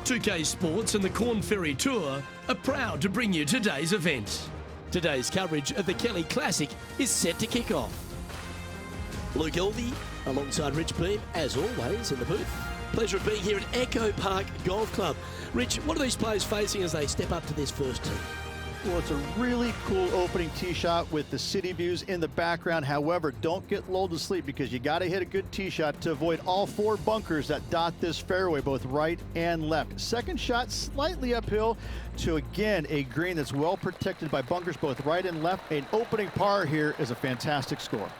2K Sports and the Corn Ferry Tour are proud to bring you today's event. Today's coverage of the Kelly Classic is set to kick off. Luke Elvey alongside Rich Beam, as always, in the booth. Pleasure of being here at Echo Park Golf Club. Rich, what are these players facing as they step up to this first tee? Well, it's a really cool opening tee shot with the city views in the background. However, don't get lulled to sleep because you got to hit a good tee shot to avoid all 4 bunkers that dot this fairway, both right and left. Second shot slightly uphill to, again, a green that's well protected by bunkers both right and left. An opening par here is a fantastic score.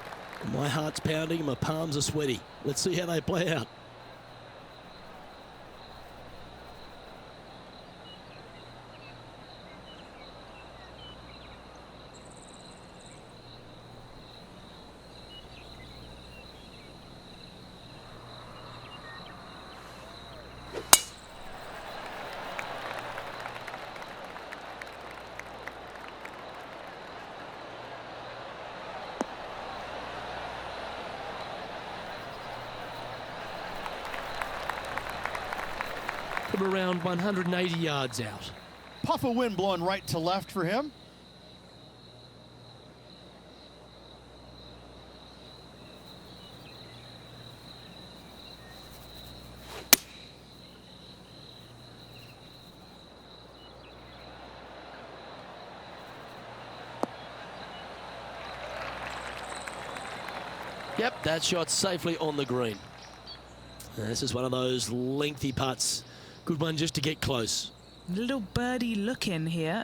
My heart's pounding and my palms are sweaty. Let's see how they play out. From around 180 yards out. Puff of wind blowing right to left for him. Yep, that shot's safely on the green. And this is one of those lengthy putts. Good one just to get close. Little birdie looking here.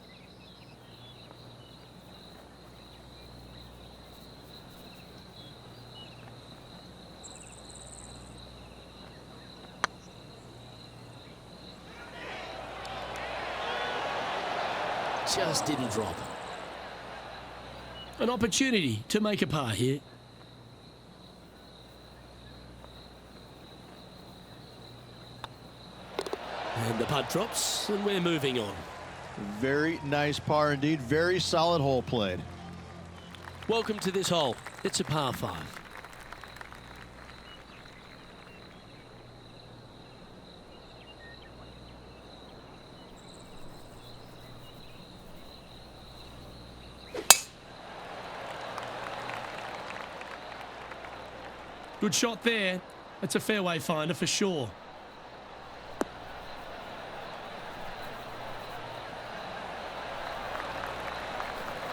Just didn't drop. An opportunity to make a par here. And the putt drops, and we're moving on. Very nice par indeed. Very solid hole played. Welcome to this hole. It's a par 5. Good shot there. That's a fairway finder for sure.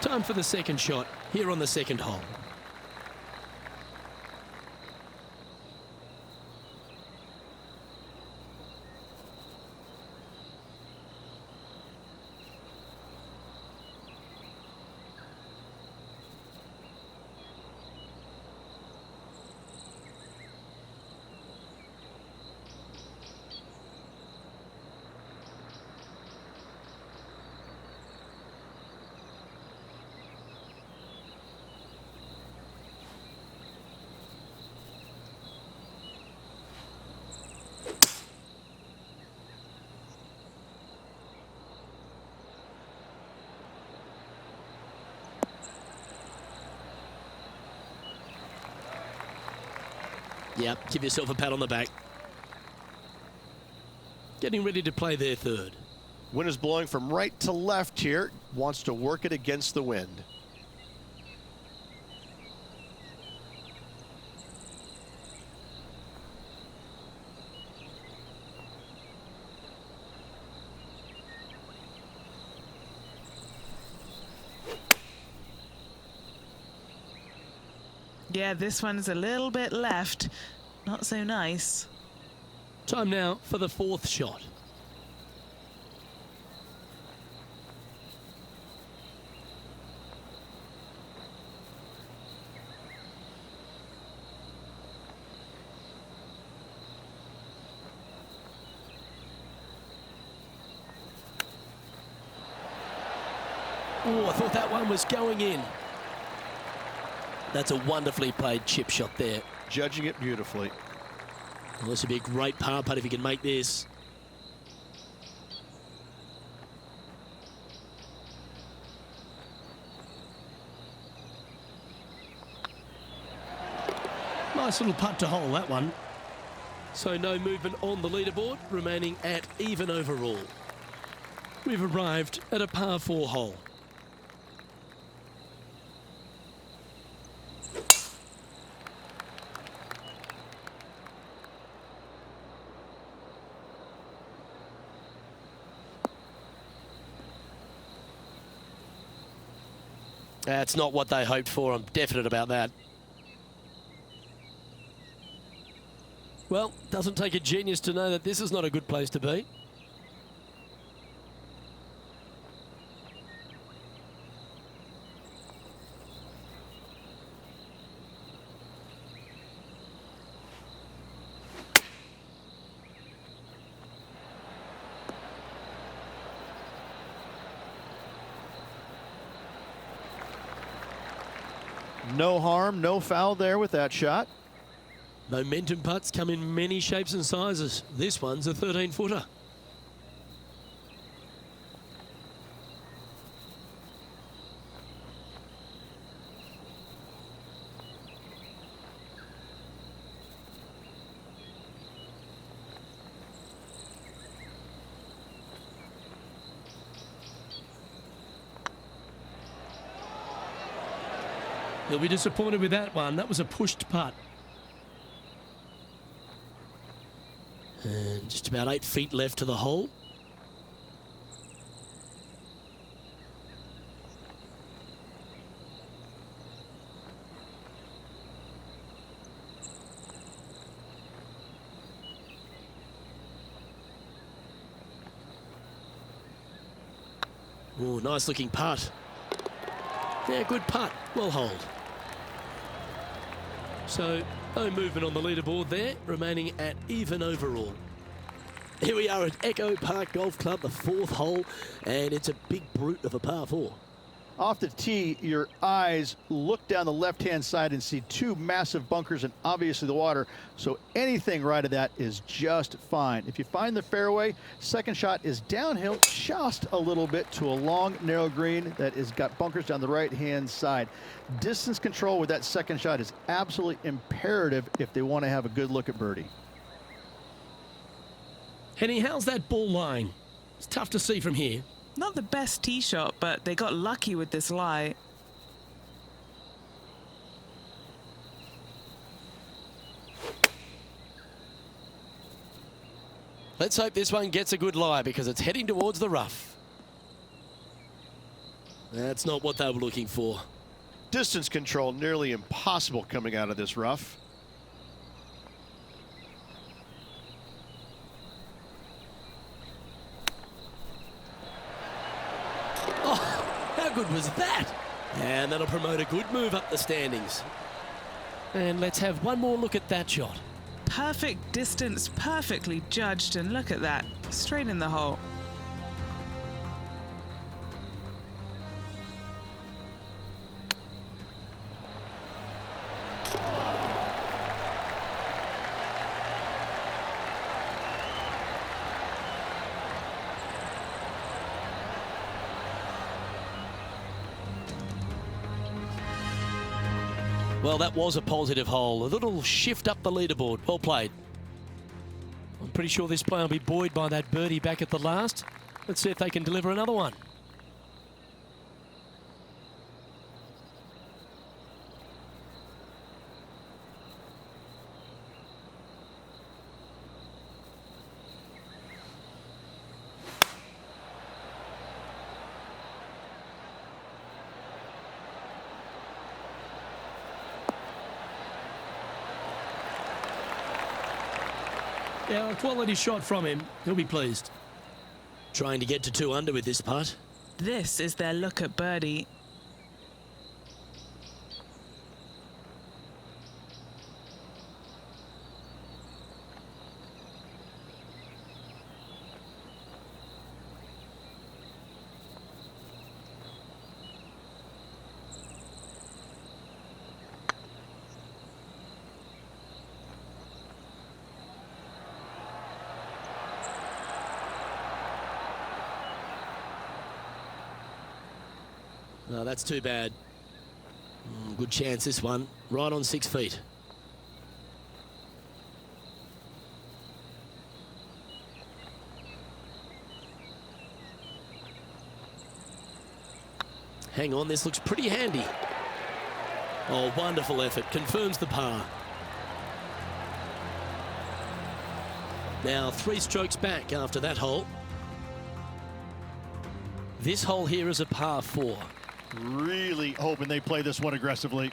Time for the second shot here on the second hole. Yep, give yourself a pat on the back. Getting ready to play their third. Wind is blowing from right to left here. Wants to work it against the wind. Yeah, this one's a little bit left. Not so nice. Time now for the fourth shot. Oh, I thought that one was going in. That's a wonderfully played chip shot there. Judging it beautifully. Well, this would be a great par putt if he can make this. Nice little putt to hole, that one. So no movement on the leaderboard, remaining at even overall. We've arrived at a par 4 hole. That's not what they hoped for, I'm definite about that. Well, doesn't take a genius to know that this is not a good place to be. No harm, no foul there with that shot. Momentum putts come in many shapes and sizes. This one's a 13-footer. He'll be disappointed with that one. That was a pushed putt. And just about 8 feet left to the hole. Oh, nice looking putt. Yeah, good putt. Well holed. So, no movement on the leaderboard there, remaining at even overall. Here we are at Echo Park Golf Club, the 4th hole, and it's a big brute of a par 4. Off the tee, your eyes look down the left-hand side and see 2 massive bunkers and obviously the water. So anything right of that is just fine. If you find the fairway, second shot is downhill just a little bit to a long, narrow green that has got bunkers down the right-hand side. Distance control with that second shot is absolutely imperative if they want to have a good look at birdie. Henny, how's that ball lying? It's tough to see from here. Not the best tee shot, but they got lucky with this lie. Let's hope this one gets a good lie because it's heading towards the rough. That's not what they were looking for. Distance control nearly impossible coming out of this rough. How good was that? And that'll promote a good move up the standings. And let's have one more look at that shot. Perfect distance, perfectly judged, and look at that, straight in the hole. Well, that was a positive hole. A little shift up the leaderboard. Well played. I'm pretty sure this player will be buoyed by that birdie back at the last. Let's see if they can deliver another one. Yeah, a quality shot from him. He'll be pleased. Trying to get to 2 under with this putt. This is their look at birdie. No, that's too bad. Good chance this one. Right on 6 feet. Hang on, this looks pretty handy. Oh, wonderful effort. Confirms the par. Now 3 strokes back after that hole. This hole here is a par 4. Really hoping they play this one aggressively.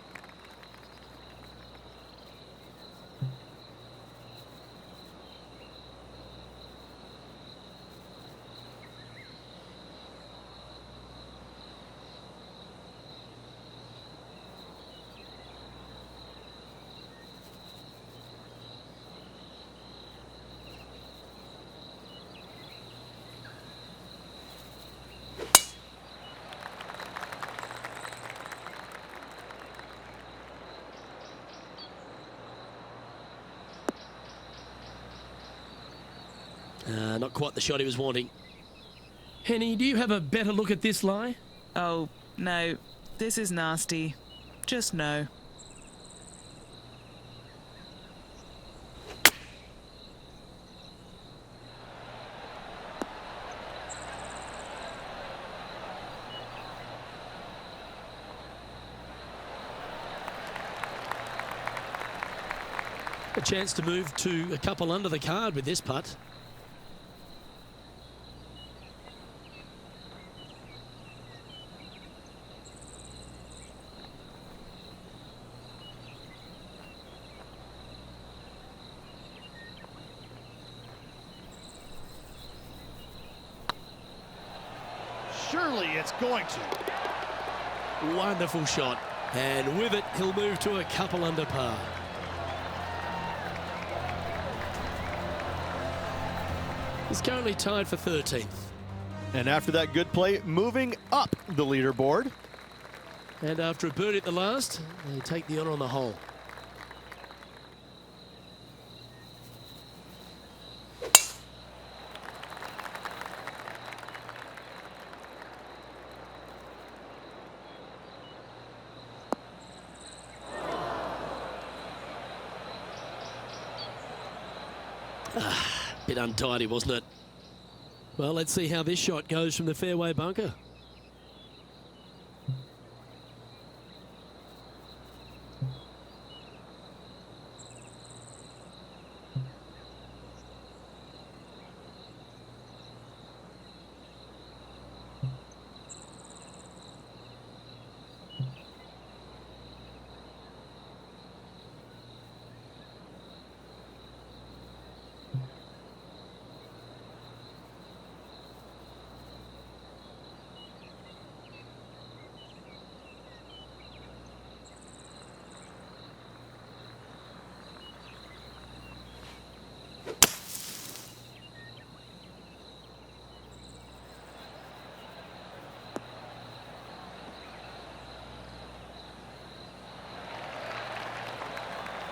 Not quite the shot he was wanting. Henny, do you have a better look at this lie? Oh, no. This is nasty. Just no. A chance to move to a couple under the card with this putt. Surely it's going to. Wonderful shot. And with it, he'll move to a couple under par. He's currently tied for 13th. And after that good play, moving up the leaderboard. And after a birdie at the last, they take the honour on the hole. Bit untidy, wasn't it? Well, let's see how this shot goes from the fairway bunker.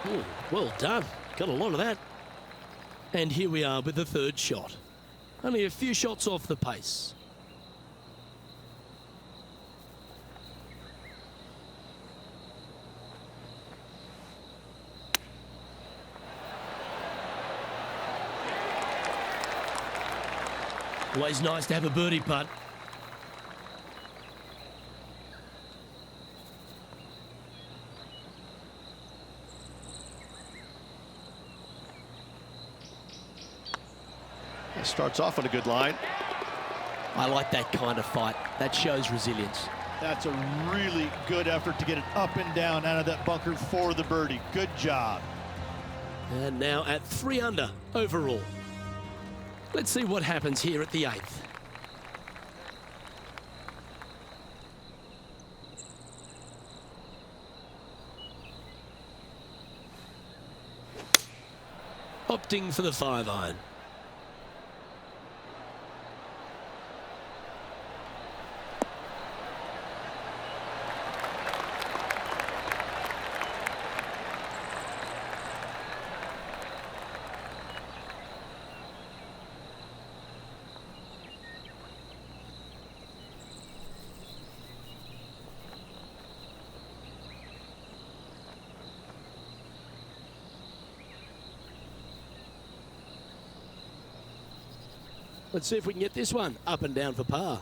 Ooh, well done. Got a lot of that. And here we are with the third shot. Only a few shots off the pace. Always nice to have a birdie putt. Starts off on a good line. I like that kind of fight. That shows resilience. That's a really good effort to get it up and down out of that bunker for the birdie. Good job. And now at 3 under overall. Let's see what happens here at the 8th. Opting for the 5-iron. Let's see if we can get this one up and down for par.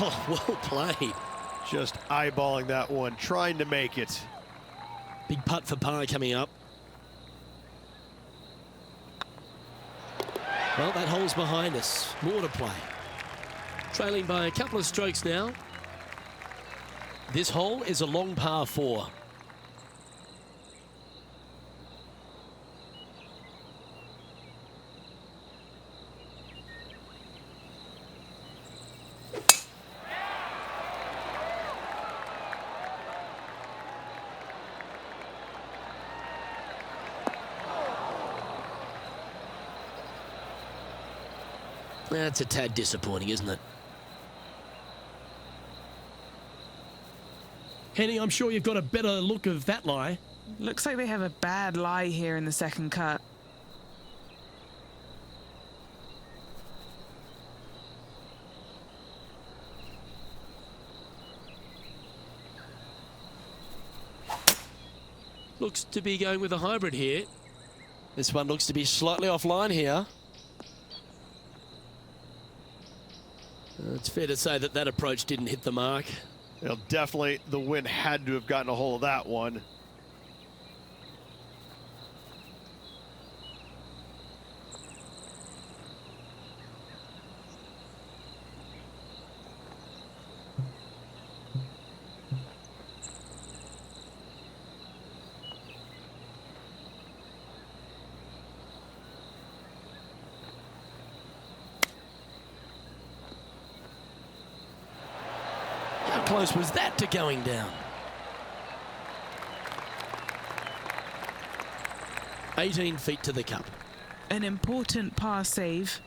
Oh, well played. Just eyeballing that one, trying to make it. Big putt for par coming up. Well, that hole's behind us. More to play. Trailing by a couple of strokes now. This hole is a long par 4. That's a tad disappointing, isn't it? Henny, I'm sure you've got a better look of that lie. Looks like they have a bad lie here in the second cut. Looks to be going with a hybrid here. This one looks to be slightly offline here. It's fair to say that that approach didn't hit the mark. You know, definitely the wind had to have gotten a hold of that one. How close was that to going down? 18 feet to the cup. An important par save.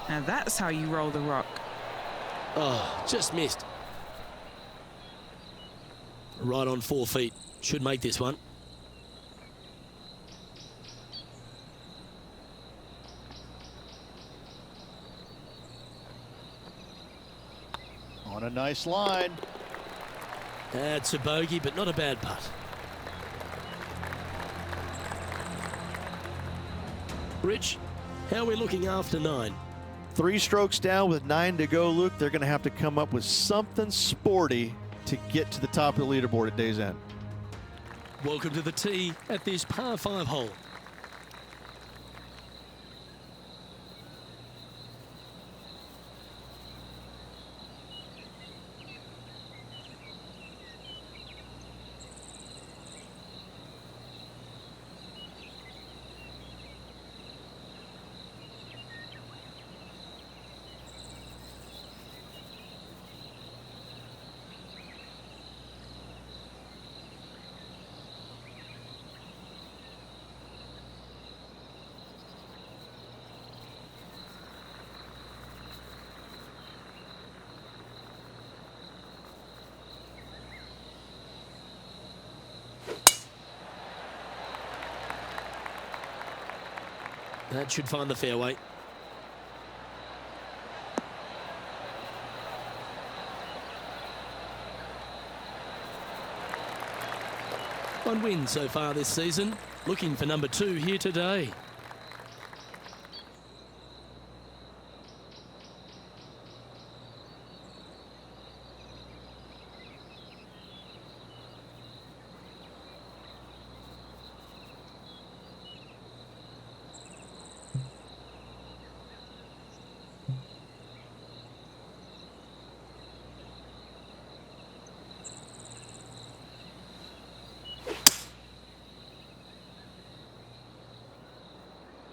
Now that's how you roll the rock. Oh, just missed. Right on 4 feet. Should make this one. On a nice line. That's a bogey, but not a bad putt. Rich, how are we looking after 9? 3 strokes down with 9 to go, Luke. They're going to have to come up with something sporty to get to the top of the leaderboard at day's end. Welcome to the tee at this par 5 hole. That should find the fairway. One win so far this season. Looking for number 2 here today.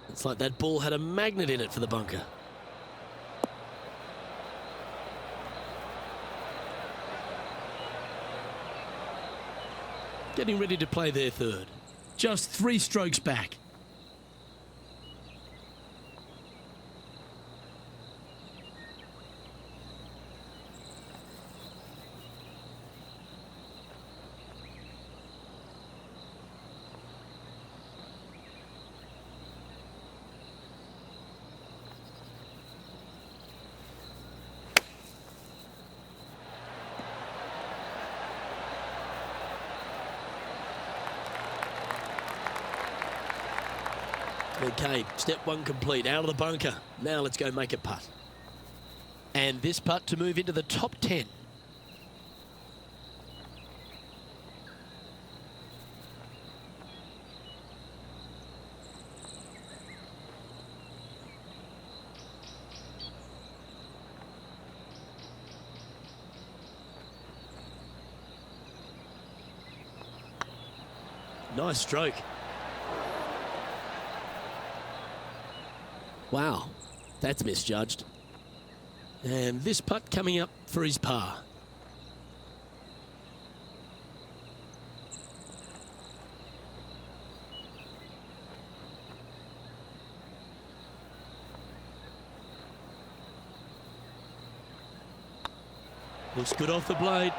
It's like that ball had a magnet in it for the bunker. Getting ready to play their third. Just 3 strokes back. Okay, step one complete, out of the bunker. Now let's go make a putt. And this putt to move into the top 10. Nice stroke. Wow, that's misjudged. And this putt coming up for his par. Looks good off the blade.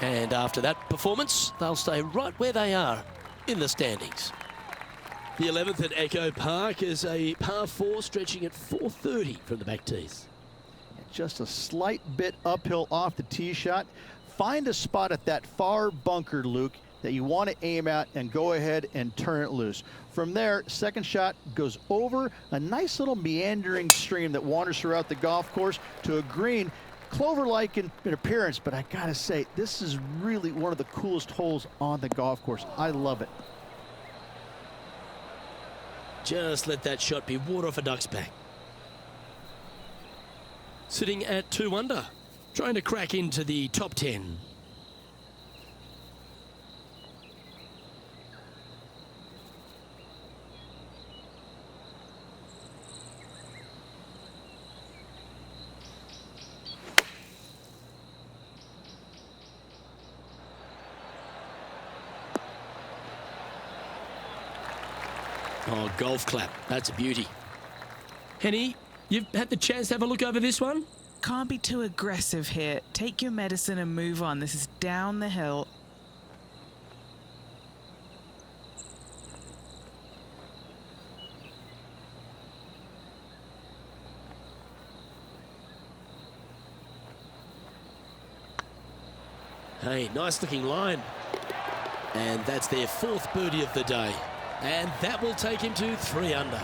And after that performance, they'll stay right where they are in the standings. The 11th at Echo Park is a par 4 stretching at 430 from the back tees. Just a slight bit uphill off the tee shot. Find a spot at that far bunker, Luke, that you want to aim at and go ahead and turn it loose. From there, second shot goes over a nice little meandering stream that wanders throughout the golf course to a green, clover-like in appearance, but I gotta say, this is really one of the coolest holes on the golf course. I love it. Just let that shot be water off a duck's back. Sitting at 2 under, trying to crack into the top 10. Oh, golf clap. That's a beauty. Henny, you've had the chance to have a look over this one? Can't be too aggressive here. Take your medicine and move on. This is down the hill. Hey, nice looking line. And that's their 4th birdie of the day. And that will take him to 3 under.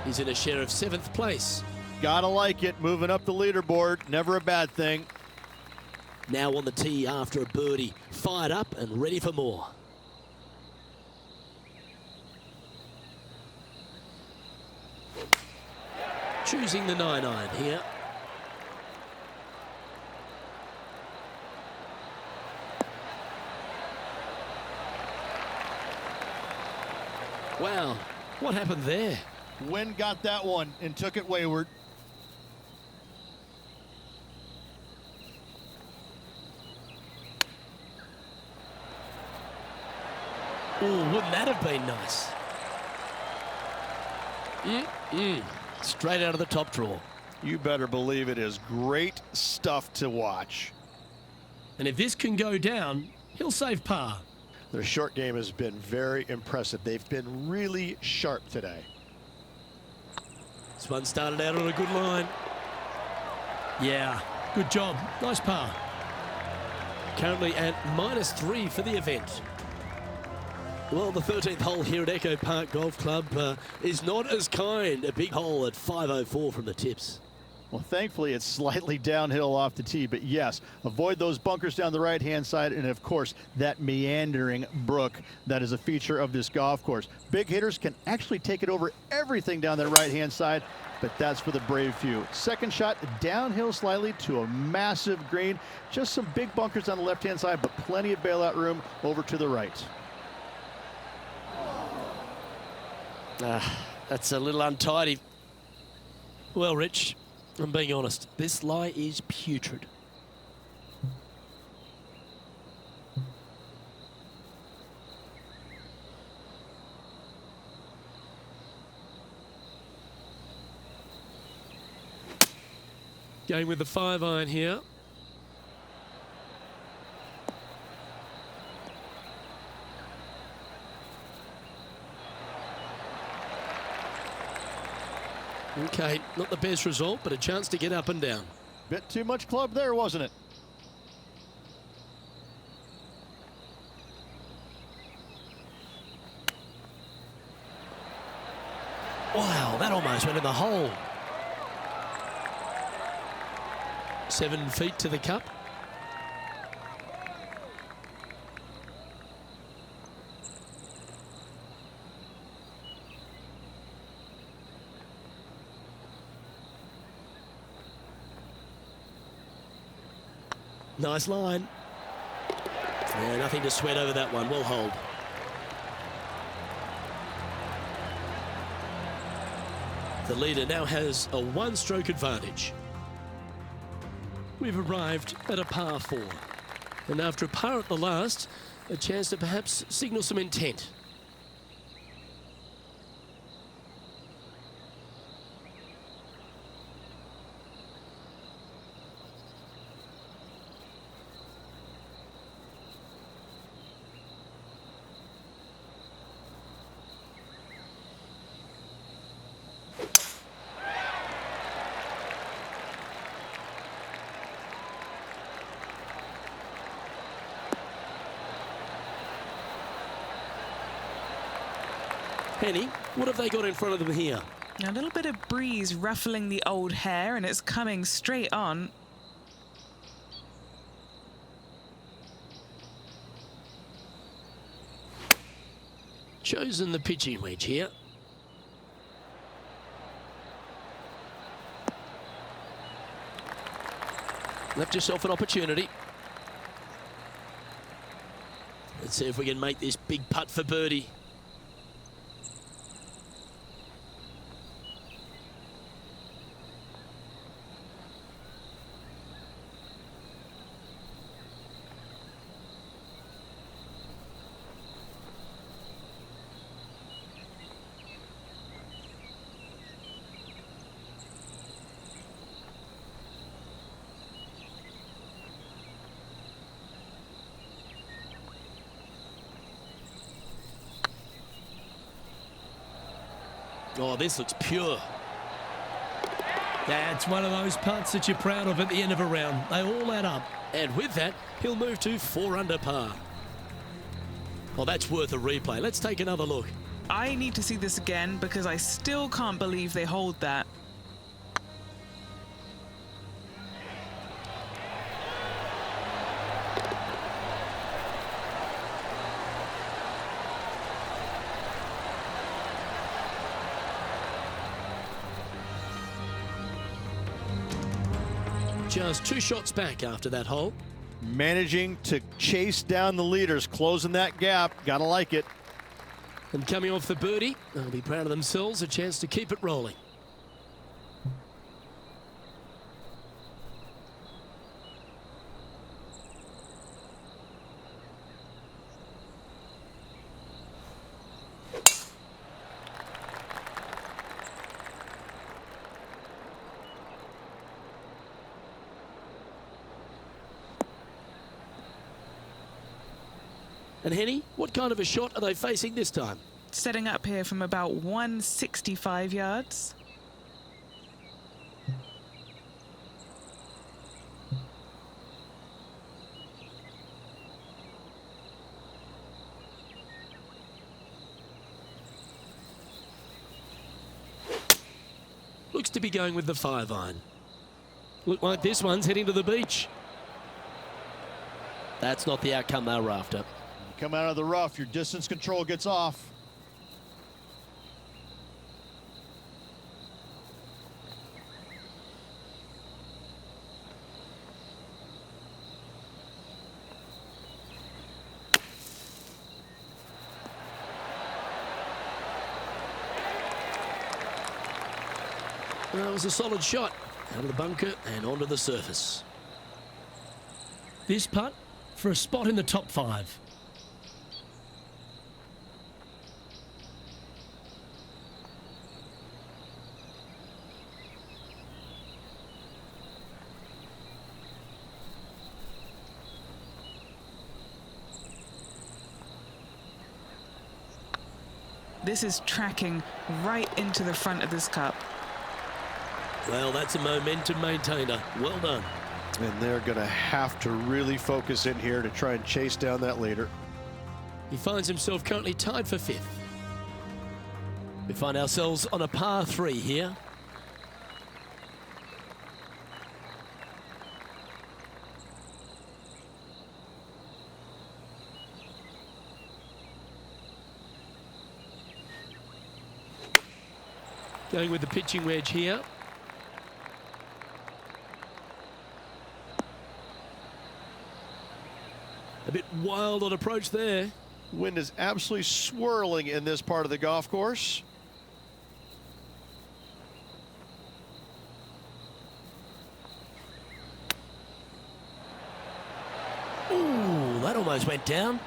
He's in a share of 7th place. Gotta like it, moving up the leaderboard, never a bad thing. Now on the tee after a birdie, fired up and ready for more. Choosing the 9-iron here. Wow, what happened there? Wind got that one and took it wayward. Oh, wouldn't that have been nice? Straight out of the top drawer. You better believe it is great stuff to watch. And if this can go down, he'll save par. Their short game has been very impressive. They've been really sharp today. This one started out on a good line. Yeah, good job. Nice par. Currently at -3 for the event. Well, the 13th hole here at Echo Park Golf Club is not as kind. A big hole at 504 from the tips. Well, thankfully, it's slightly downhill off the tee, but yes, avoid those bunkers down the right-hand side, and of course, that meandering brook that is a feature of this golf course. Big hitters can actually take it over everything down the right-hand side, but that's for the brave few. Second shot, downhill slightly to a massive green. Just some big bunkers on the left-hand side, but plenty of bailout room over to the right. That's a little untidy. Well, Rich, I'm being honest, this lie is putrid. Going with the 5-iron here. Okay, not the best result, but a chance to get up and down. Bit too much club there, wasn't it? Wow, that almost went in the hole. 7 feet to the cup. Nice line. Yeah, nothing to sweat over that one. We'll hold. The leader now has a 1-stroke advantage. We've arrived at a par 4. And after a par at the last, a chance to perhaps signal some intent. Penny, what have they got in front of them here? A little bit of breeze ruffling the old hair, and it's coming straight on. Chosen the pitching wedge here. Left yourself an opportunity. Let's see if we can make this big putt for birdie. Oh, this looks pure. That's one of those putts that you're proud of at the end of a round. They all add up. And with that, he'll move to 4 under par. Well, that's worth a replay. Let's take another look. I need to see this again because I still can't believe they hold that. Just 2 shots back after that hole. Managing to chase down the leaders, closing that gap. Gotta like it. And coming off the birdie, they'll be proud of themselves, a chance to keep it rolling. And Henny, what kind of a shot are they facing this time? Setting up here from about 165 yards. Looks to be going with the 5-iron. Look like this one's heading to the beach. That's not the outcome they were after. Come out of the rough, your distance control gets off. Well, it was a solid shot. Out of the bunker and onto the surface. This putt for a spot in the top 5. This is tracking right into the front of this cup. Well, that's a momentum maintainer. Well done. And they're going to have to really focus in here to try and chase down that leader. He finds himself currently tied for 5th. We find ourselves on a par 3 here. Going with the pitching wedge here. A bit wild on approach there. Wind is absolutely swirling in this part of the golf course. Ooh, that almost went down.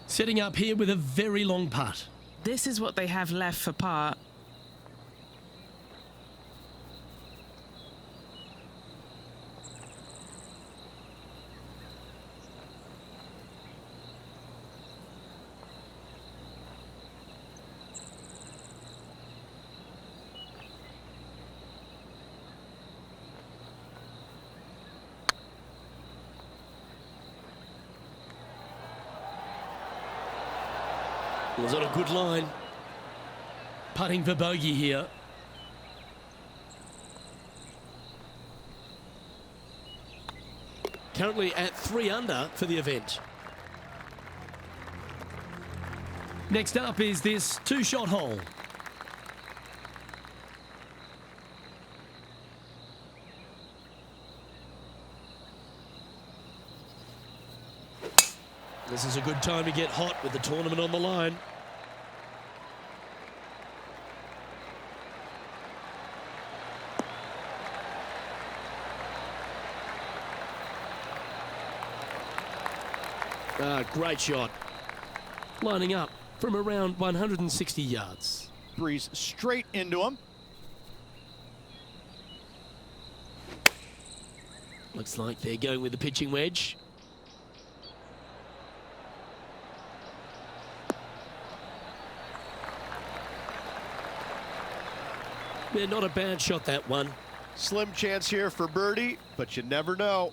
Setting up here with a very long putt. This is what they have left for par. Was on a good line. Putting for bogey here. Currently at 3 under for the event. Next up is this 2-shot hole. This is a good time to get hot with the tournament on the line. Great shot. Lining up from around 160 yards. Breeze straight into him. Looks like they're going with the pitching wedge. Yeah, not a bad shot, that one. Slim chance here for birdie, but you never know.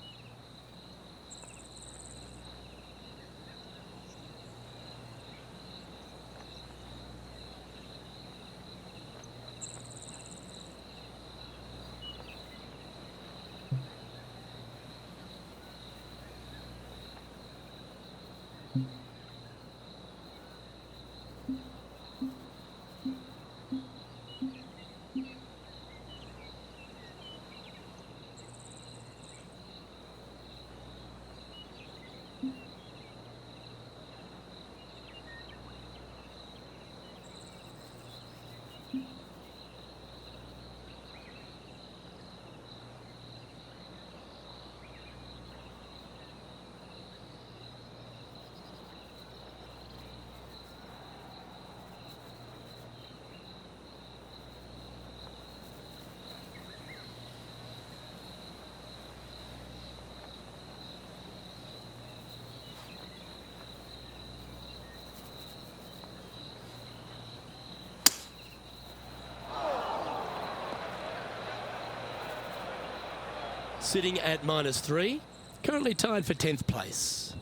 Sitting at -3, currently tied for 10th place.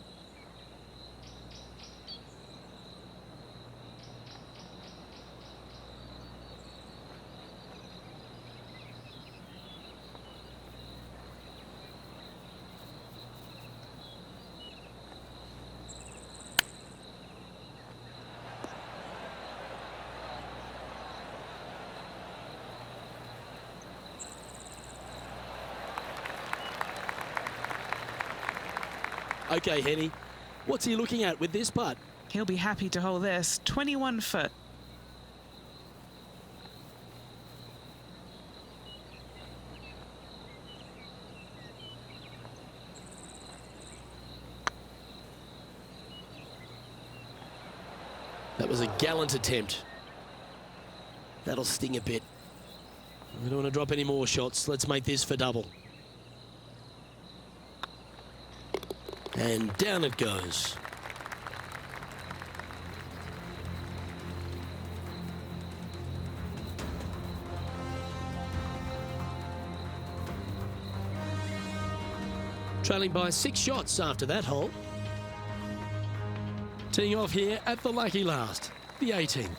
Okay, Henny, what's he looking at with this putt? He'll be happy to hold this. 21 foot. That was a gallant attempt. That'll sting a bit. We don't want to drop any more shots. Let's make this for double. And down it goes. Trailing by 6 shots after that hole. Teeing off here at the lucky last, the 18th.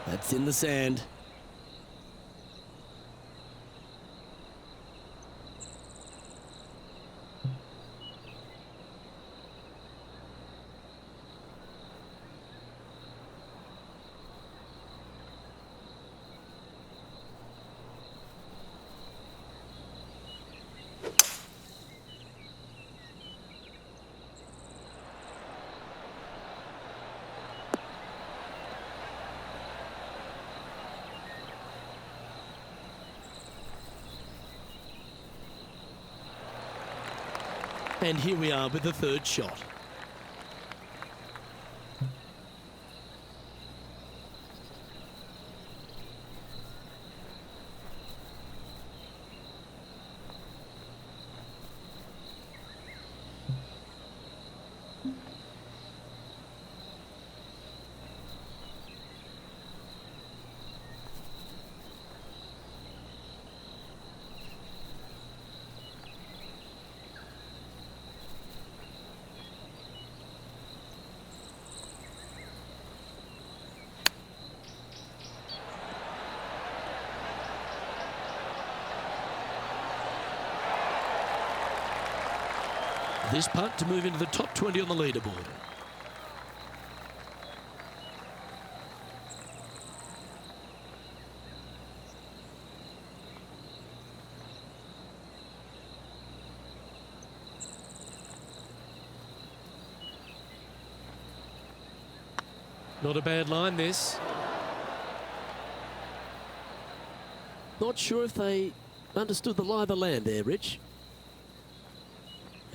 That's in the sand. And here we are with the third shot. This putt to move into the top 20 on the leaderboard. Not a bad line, this. Not sure if they understood the lie of the land there, Rich.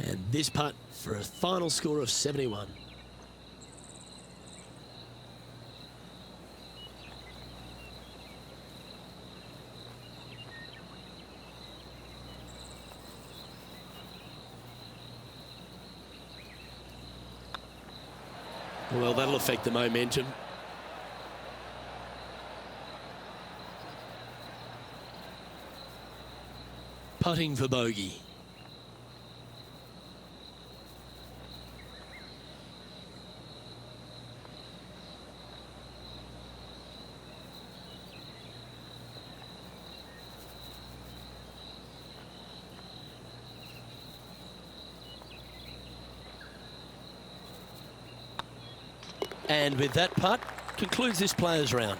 And this putt for a final score of 71. Well, that'll affect the momentum. Putting for bogey. And with that putt, concludes this players' round.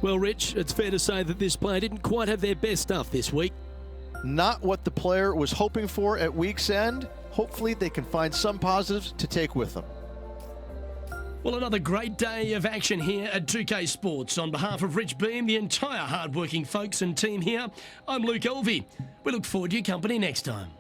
Well, Rich, it's fair to say that this player didn't quite have their best stuff this week. Not what the player was hoping for at week's end. Hopefully they can find some positives to take with them. Well, another great day of action here at 2K Sports. On behalf of Rich Beam, the entire hard-working folks and team here, I'm Luke Elvey. We look forward to your company next time.